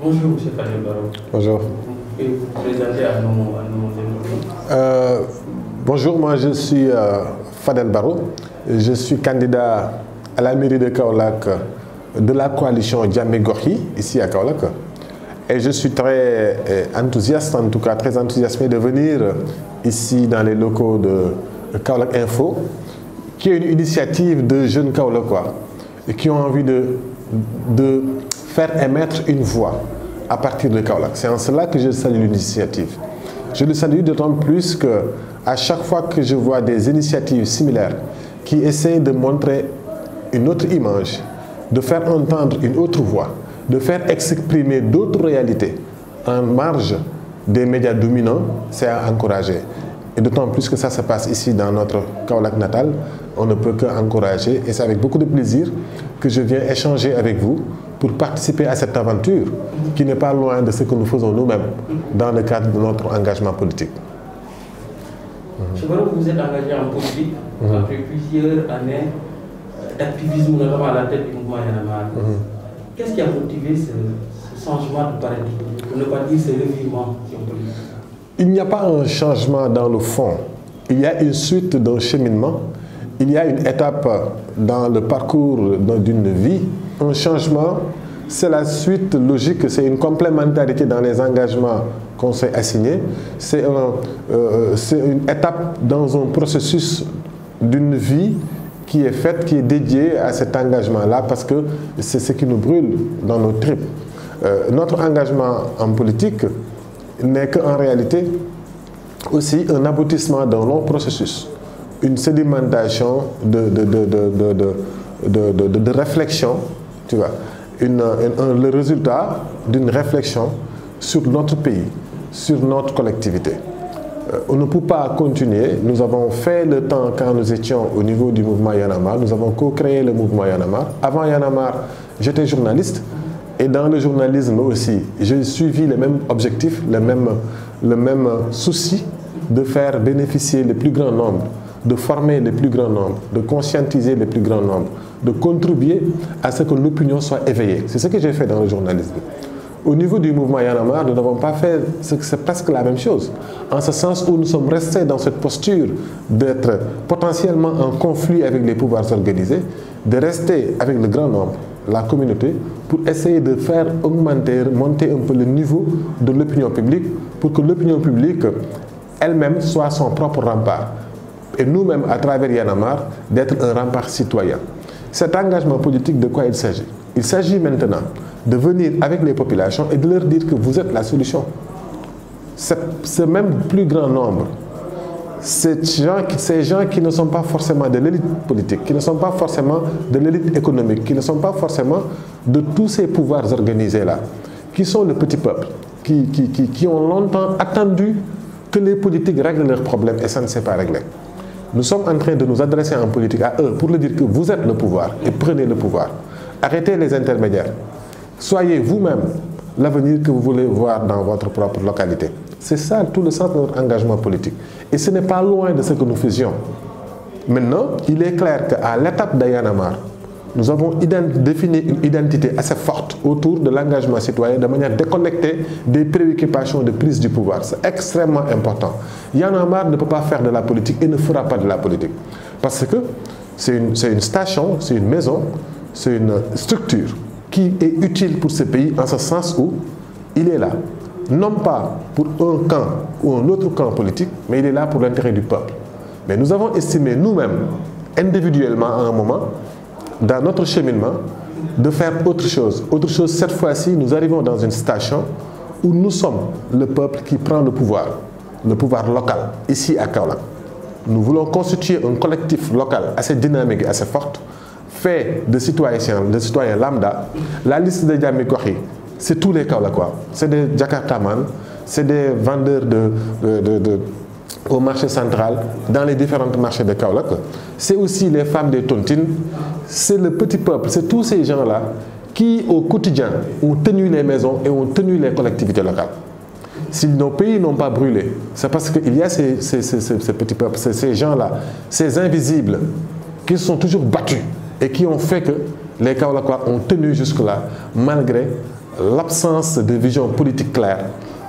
Bonjour, M. Fadel Barro. Bonjour. Et vous présentez à nos internautes. Bonjour, moi je suis Fadel Barro. Je suis candidat à la mairie de Kaolack de la coalition Jammeh Gox, ici à Kaolack. Et je suis très enthousiaste, en tout cas très enthousiasmé de venir ici dans les locaux de Kaolack Info, qui est une initiative de jeunes Kaolackois et qui ont envie de faire émettre une voix à partir de Kaolack. C'est en cela que je salue l'initiative. Je le salue d'autant plus qu'à chaque fois que je vois des initiatives similaires qui essaient de montrer une autre image, de faire entendre une autre voix, de faire exprimer d'autres réalités en marge des médias dominants, c'est à encourager. Et d'autant plus que ça se passe ici dans notre Kaolack natal, on ne peut qu'encourager. Et c'est avec beaucoup de plaisir que je viens échanger avec vous pour participer à cette aventure qui n'est pas loin de ce que nous faisons nous-mêmes dans le cadre de notre engagement politique. Je vois que vous êtes engagé en politique après plusieurs années d'activisme, notamment à la tête du mouvement Y en a marre. Qu'est-ce qui a motivé ce changement de paradigme, pour ne pas dire ce revirement, si on peut dire? Il n'y a pas un changement dans le fond. Il y a une suite d'un cheminement. Il y a une étape dans le parcours d'une vie. Un changement, c'est la suite logique, c'est une complémentarité dans les engagements qu'on s'est assignés. C'est une étape dans un processus d'une vie qui est faite, qui est dédiée à cet engagement-là, parce que c'est ce qui nous brûle dans nos tripes. Notre engagement en politique n'est qu'en réalité aussi un aboutissement d'un long processus, une sédimentation de réflexion, tu vois, le résultat d'une réflexion sur notre pays, sur notre collectivité. On ne peut pas continuer. Nous avons fait le temps quand nous étions au niveau du mouvement Y en a marre. Nous avons co-créé le mouvement Y en a marre. Avant Y en a marre, j'étais journaliste. Et dans le journalisme aussi, j'ai suivi les mêmes objectifs, le même souci de faire bénéficier le plus grand nombre, de former le plus grand nombre, de conscientiser le plus grand nombre, de contribuer à ce que l'opinion soit éveillée. C'est ce que j'ai fait dans le journalisme. Au niveau du mouvement Y en a marre, nous n'avons pas fait, c'est presque la même chose, en ce sens où nous sommes restés dans cette posture d'être potentiellement en conflit avec les pouvoirs organisés, de rester avec le grand nombre, la communauté, pour essayer de faire monter un peu le niveau de l'opinion publique, pour que l'opinion publique elle-même soit son propre rempart. Et nous-mêmes, à travers Y en a marre, d'être un rempart citoyen. Cet engagement politique, de quoi il s'agit? Il s'agit maintenant de venir avec les populations et de leur dire que vous êtes la solution. Ce même plus grand nombre, ces gens qui ne sont pas forcément de l'élite politique, qui ne sont pas forcément de l'élite économique, qui ne sont pas forcément de tous ces pouvoirs organisés-là, qui sont le petit peuple, qui ont longtemps attendu que les politiques règlent leurs problèmes et ça ne s'est pas réglé. Nous sommes en train de nous adresser en politique à eux pour leur dire que vous êtes le pouvoir et prenez le pouvoir. Arrêtez les intermédiaires. Soyez vous-même l'avenir que vous voulez voir dans votre propre localité. C'est ça tout le sens de notre engagement politique. Et ce n'est pas loin de ce que nous faisions. Maintenant, il est clair qu'à l'étape d'Y en a marre, nous avons défini une identité assez forte autour de l'engagement citoyen de manière déconnectée des préoccupations de prise du pouvoir. C'est extrêmement important. Y en a marre ne peut pas faire de la politique et ne fera pas de la politique. Parce que c'est une station, c'est une maison, c'est une structure qui est utile pour ce pays en ce sens où il est là, non pas pour un camp ou un autre camp politique, mais il est là pour l'intérêt du peuple. Mais nous avons estimé nous-mêmes, individuellement à un moment, dans notre cheminement, de faire autre chose. Autre chose, cette fois-ci, nous arrivons dans une station où nous sommes le peuple qui prend le pouvoir local, ici à Kaolack. Nous voulons constituer un collectif local assez dynamique et assez fort, fait de citoyens lambda. La liste de Jammeh Gox, c'est tous les Kaolackois. C'est des Jakartaman, c'est des vendeurs au marché central, dans les différents marchés de Kaolack. C'est aussi les femmes des tontines, c'est le petit peuple, c'est tous ces gens-là qui, au quotidien, ont tenu les maisons et ont tenu les collectivités locales. Si nos pays n'ont pas brûlé, c'est parce qu'il y a ces petits peuples, ces gens-là, ces invisibles, qui se sont toujours battus et qui ont fait que les Kaolackois ont tenu jusque-là, malgré l'absence de vision politique claire,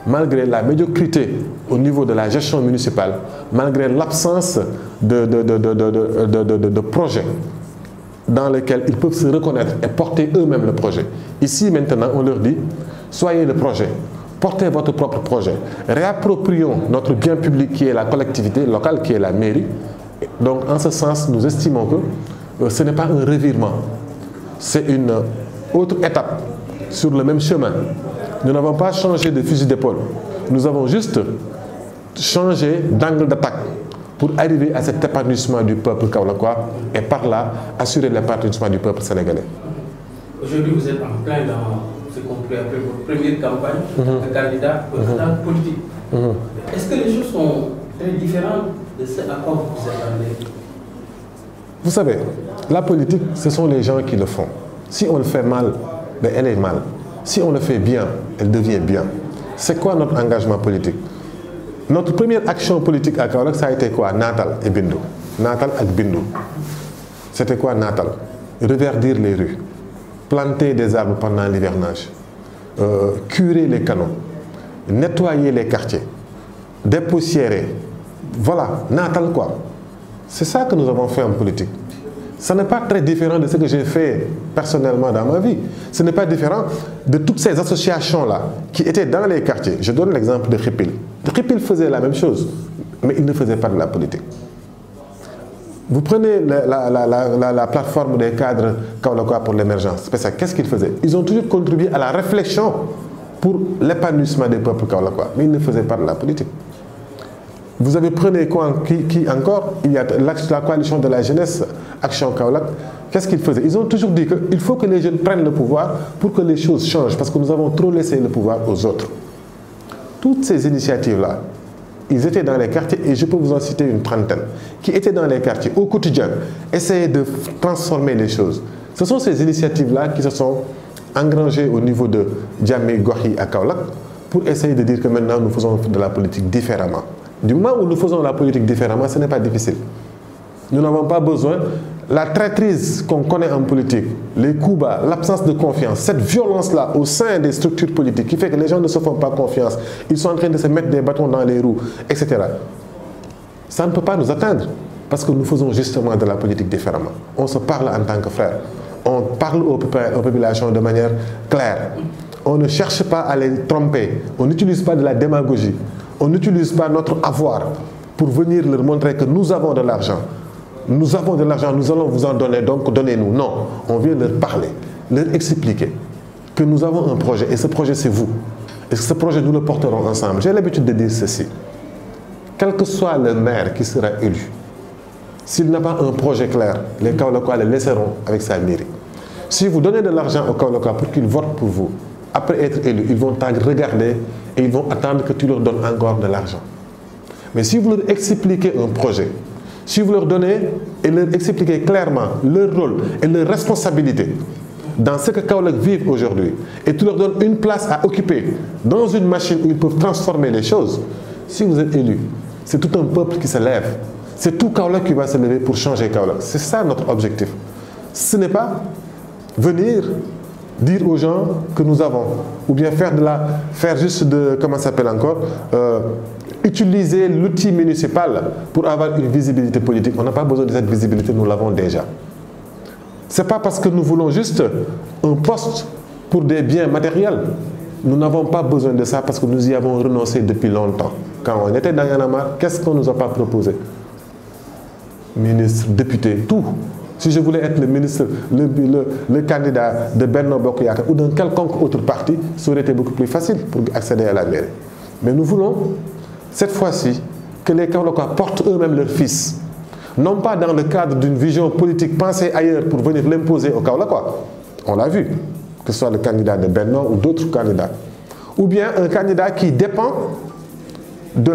malgré la médiocrité au niveau de la gestion municipale, malgré l'absence de projets dans lesquels ils peuvent se reconnaître et porter eux-mêmes le projet. Ici, maintenant, on leur dit, soyez le projet, portez votre propre projet, réapproprions notre bien public qui est la collectivité locale, qui est la mairie. Donc, en ce sens, nous estimons que ce n'est pas un revirement, c'est une autre étape sur le même chemin. Nous n'avons pas changé de fusil d'épaule, nous avons juste changé d'angle d'attaque pour arriver à cet épanouissement du peuple kaolackois et par là assurer l'épanouissement du peuple sénégalais. Aujourd'hui, vous êtes en plein dans ce qu'on peut appeler votre première campagne de candidat politique. Est-ce que les choses sont très différentes de ce à quoi vous vous attendez? Vous savez, la politique, ce sont les gens qui le font. Si on le fait mal, ben elle est mal. Si on le fait bien, elle devient bien. C'est quoi notre engagement politique? Notre première action politique à Kaolack, ça a été quoi? Natal et Bindu. Natal et Bindu. C'était quoi Natal? Reverdir les rues, planter des arbres pendant l'hivernage, curer les canaux, nettoyer les quartiers, dépoussiérer. Voilà, Natal quoi. C'est ça que nous avons fait en politique. Ce n'est pas très différent de ce que j'ai fait personnellement dans ma vie. Ce n'est pas différent de toutes ces associations-là qui étaient dans les quartiers. Je donne l'exemple de Khipil. Khipil faisait la même chose, mais il ne faisait pas de la politique. Vous prenez la plateforme des cadres kaolackois pour l'émergence. Qu'est-ce qu'ils faisaient? Ils ont toujours contribué à la réflexion pour l'épanouissement des peuples kaolackois, mais ils ne faisaient pas de la politique. Vous avez prenez quoi, qui encore? Il y a la coalition de la jeunesse, Action Kaolack. Qu'est-ce qu'ils faisaient? Ils ont toujours dit qu'il faut que les jeunes prennent le pouvoir pour que les choses changent, parce que nous avons trop laissé le pouvoir aux autres. Toutes ces initiatives-là, ils étaient dans les quartiers, et je peux vous en citer une trentaine, qui étaient dans les quartiers au quotidien, essayer de transformer les choses. Ce sont ces initiatives-là qui se sont engrangées au niveau de Djamé Gohi à Kaolack pour essayer de dire que maintenant nous faisons de la politique différemment. Du moment où nous faisons la politique différemment, ce n'est pas difficile. Nous n'avons pas besoin. La traîtrise qu'on connaît en politique, les coups bas, l'absence de confiance, cette violence-là au sein des structures politiques qui fait que les gens ne se font pas confiance, ils sont en train de se mettre des bâtons dans les roues, etc. Ça ne peut pas nous atteindre parce que nous faisons justement de la politique différemment. On se parle en tant que frères. On parle aux populations de manière claire. On ne cherche pas à les tromper. On n'utilise pas de la démagogie. On n'utilise pas notre avoir pour venir leur montrer que nous avons de l'argent. Nous avons de l'argent, nous allons vous en donner, donc donnez-nous. Non, on vient leur parler, leur expliquer que nous avons un projet et ce projet c'est vous. Et ce projet nous le porterons ensemble. J'ai l'habitude de dire ceci. Quel que soit le maire qui sera élu, s'il n'a pas un projet clair, les Kaolackois le laisseront avec sa mairie. Si vous donnez de l'argent aux Kaolackois pour qu'ils votent pour vous, après être élus, ils vont te regarder et ils vont attendre que tu leur donnes encore de l'argent. Mais si vous leur expliquez un projet, si vous leur donnez et leur expliquez clairement leur rôle et leur responsabilité dans ce que Kaolack vit aujourd'hui, et tu leur donnes une place à occuper dans une machine où ils peuvent transformer les choses, si vous êtes élu, c'est tout un peuple qui se lève. C'est tout Kaolack qui va se lever pour changer Kaolack. C'est ça notre objectif. Ce n'est pas venir dire aux gens que nous avons, ou bien faire juste de, comment ça s'appelle encore, utiliser l'outil municipal pour avoir une visibilité politique. On n'a pas besoin de cette visibilité, nous l'avons déjà. Ce n'est pas parce que nous voulons juste un poste pour des biens matériels. Nous n'avons pas besoin de ça parce que nous y avons renoncé depuis longtemps. Quand on était dans Y'en a marre, qu'est-ce qu'on ne nous a pas proposé? Ministre, député, tout. Si je voulais être le ministre, le candidat de Benno Bokk Yakaar ou d'un quelconque autre parti, ça aurait été beaucoup plus facile pour accéder à la mairie. Mais nous voulons, cette fois-ci, que les Kaolackois portent eux-mêmes leurs fils. Non pas dans le cadre d'une vision politique pensée ailleurs pour venir l'imposer aux Kaolackois. On l'a vu, que ce soit le candidat de Benno ou d'autres candidats. Ou bien un candidat qui dépend de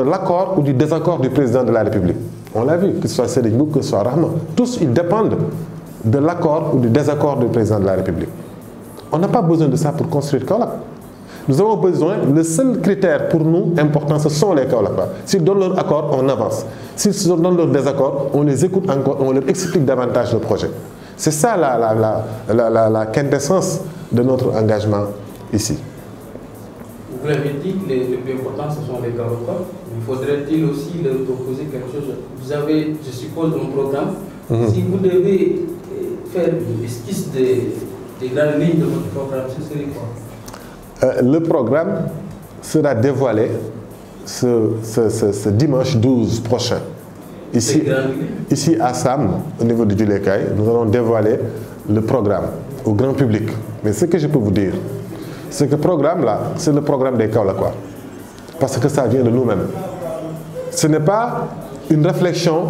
l'accord ou du désaccord du président de la République. On l'a vu, que ce soit Serigne Mboup, que ce soit Rahma. Tous, ils dépendent de l'accord ou du désaccord du président de la République. On n'a pas besoin de ça pour construire Kaolack. Nous avons besoin, le seul critère pour nous important, ce sont les Kaolackois. S'ils donnent leur accord, on avance. S'ils donnent leur désaccord, on les écoute encore, on leur explique davantage le projet. C'est ça la quintessence de notre engagement ici. Vous l'avez dit, le plus important, ce sont les Kaolackois. Il faudrait-il aussi leur proposer quelque chose? Vous avez, je suppose, un programme. Si vous devez faire une esquisse des grandes lignes de votre programme, ce serait quoi? Le programme sera dévoilé ce dimanche 12 prochain. Ici à Sam, au niveau du Djulekay, nous allons dévoiler le programme au grand public. Mais ce que je peux vous dire, c'est que ce programme-là, c'est le programme des Kaolackois. Parce que ça vient de nous-mêmes. Ce n'est pas une réflexion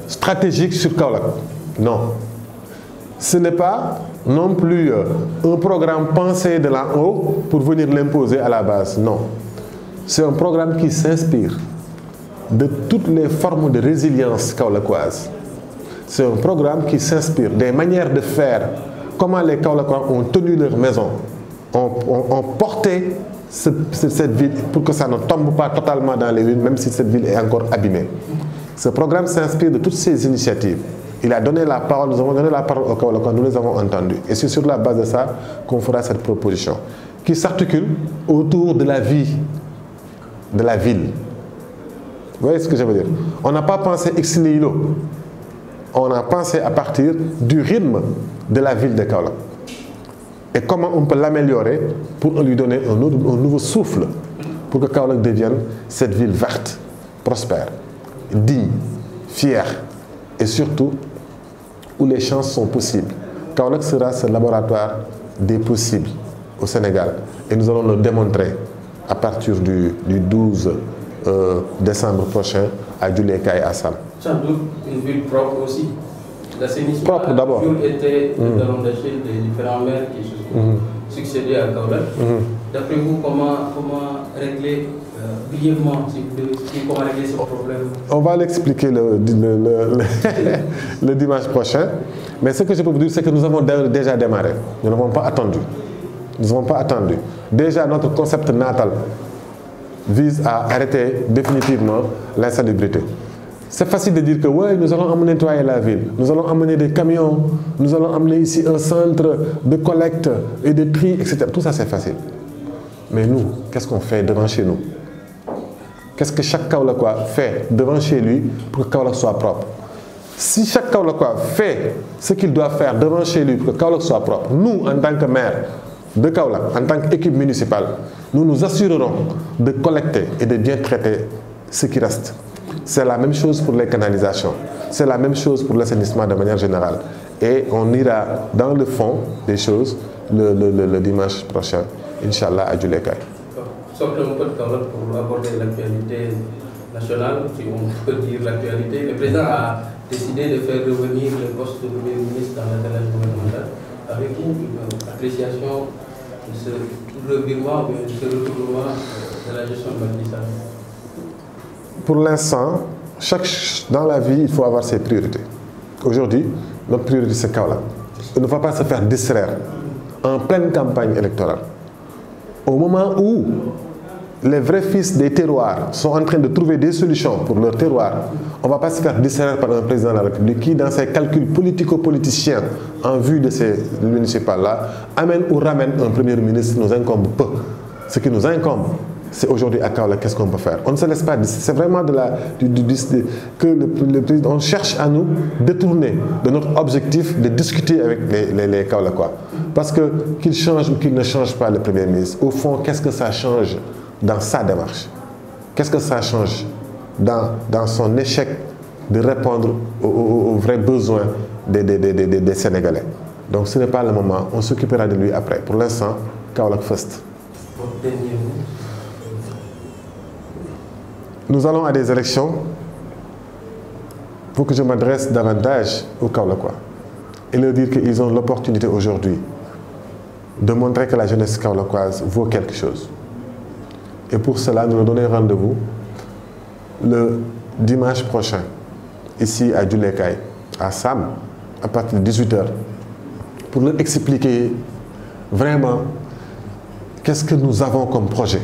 stratégique sur Kaolack. Non. Ce n'est pas non plus un programme pensé de là haut pour venir l'imposer à la base. Non. C'est un programme qui s'inspire de toutes les formes de résilience kaolackoise. C'est un programme qui s'inspire des manières de faire, comment les Kaolackois ont tenu leur maison, ont porté cette ville pour que ça ne tombe pas totalement dans les ruines, même si cette ville est encore abîmée. Ce programme s'inspire de toutes ces initiatives. Il a donné la parole, nous avons donné la parole aux Kaolackois, nous les avons entendus. Et c'est sur la base de ça qu'on fera cette proposition, qui s'articule autour de la vie de la ville. Vous voyez ce que je veux dire? On n'a pas pensé ex nihilo. On a pensé à partir du rythme de la ville de Kaolack. Et comment on peut l'améliorer pour lui donner un nouveau souffle, pour que Kaolack devienne cette ville verte, prospère, digne, fière, et surtout où les chances sont possibles. Kaolack sera ce laboratoire des possibles au Sénégal. Et nous allons le démontrer à partir du 12 décembre prochain à Djulekay à Sam. Sans doute une ville propre aussi. L'assainissement propre d'abord. Était le talon d'Achille des différents maires qui se sont succédés à Kaolack. D'après vous, comment régler brièvement, comment régler ce problème? On va l'expliquer le dimanche prochain. Mais ce que je peux vous dire, c'est que nous avons déjà démarré. Nous n'avons pas attendu. Nous n'avons pas attendu. Déjà, notre concept natal vise à arrêter définitivement l'insalubrité. C'est facile de dire que oui, nous allons emmener nettoyer la ville, nous allons emmener des camions, nous allons emmener ici un centre de collecte et de tri, etc. Tout ça, c'est facile. Mais nous, qu'est-ce qu'on fait devant chez nous? Qu'est-ce que chaque Kaolackois fait devant chez lui pour que Kaolack soit propre? Si chaque Kaolackois fait ce qu'il doit faire devant chez lui pour que Kaolack soit propre, nous, en tant que maire de Kaolack, en tant qu'équipe municipale, nous nous assurerons de collecter et de bien traiter ce qui reste. C'est la même chose pour les canalisations. C'est la même chose pour l'assainissement de manière générale. Et on ira dans le fond des choses le dimanche prochain, Inch'Allah, à Djulekay. Sortons un peu de Kaolack pour aborder l'actualité nationale, si on peut dire l'actualité. Le président a décidé de faire revenir le poste de Premier ministre dans l'intérêt gouvernemental. Avez-vous une appréciation de ce revirement, de ce retournement de la gestion de l'administration? Pour l'instant, dans la vie, il faut avoir ses priorités. Aujourd'hui, notre priorité, c'est Kaolack. Il ne faut pas se faire distraire en pleine campagne électorale. Au moment où les vrais fils des terroirs sont en train de trouver des solutions pour leur terroir, on ne va pas se faire distraire par un président de la République qui, dans ses calculs politico-politiciens en vue de ces municipales-là, amène ou ramène un premier ministre nous incombe peu. Ce qui nous incombe, c'est aujourd'hui à Kaolack, qu'est-ce qu'on peut faire? On ne se laisse pas, c'est vraiment que le président, on cherche à nous détourner de notre objectif de discuter avec les Kaolackois. Parce que qu'il change ou qu'il ne change pas le Premier ministre, au fond, qu'est-ce que ça change dans sa démarche? Qu'est-ce que ça change dans son échec de répondre aux vrais besoins des Sénégalais? Donc ce n'est pas le moment, on s'occupera de lui après. Pour l'instant, Kaolack first. Nous allons à des élections pour que je m'adresse davantage aux Kaolackois et leur dire qu'ils ont l'opportunité aujourd'hui de montrer que la jeunesse kaolackoise vaut quelque chose. Et pour cela, nous leur donnons rendez-vous le dimanche prochain, ici à Djulekay, à Sam, à partir de 18 h, pour leur expliquer vraiment qu'est-ce que nous avons comme projet.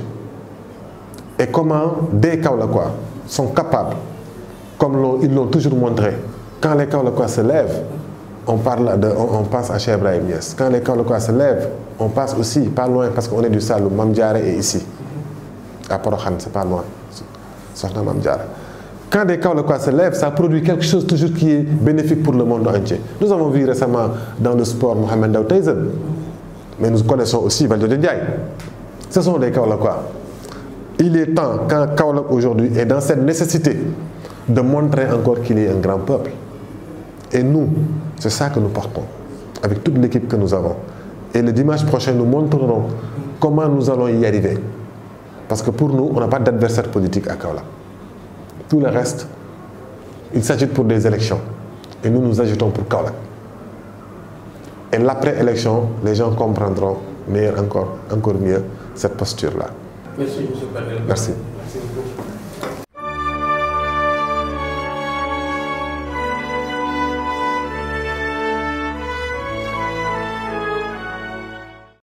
Et comment des Kaolackois sont capables, comme ils l'ont toujours montré, quand les Kaolackois se lèvent, on pense à Cheikh Ibrahim Niass. Quand les Kaolackois se lèvent, on passe aussi, pas loin, parce qu'on est du Saloum, Mame Diarra est ici. À Porokhane, c'est pas loin. Sokhna Mame Diarra. Quand des Kaolackois se lèvent, ça produit quelque chose toujours qui est bénéfique pour le monde entier. Nous avons vu récemment dans le sport Mohamed Ndao Tyson, mais nous connaissons aussi Valdiodio Ndiaye. Ce sont des Kaolackois. Il est temps, quand Kaolack aujourd'hui est dans cette nécessité de montrer encore qu'il est un grand peuple. Et nous, c'est ça que nous portons, avec toute l'équipe que nous avons. Et le dimanche prochain, nous montrerons comment nous allons y arriver. Parce que pour nous, on n'a pas d'adversaire politique à Kaolack. Tout le reste, il s'agit pour des élections. Et nous, nous agitons pour Kaolack. Et l'après-élection, les gens comprendront encore mieux cette posture-là. Merci, M. Padel. Merci.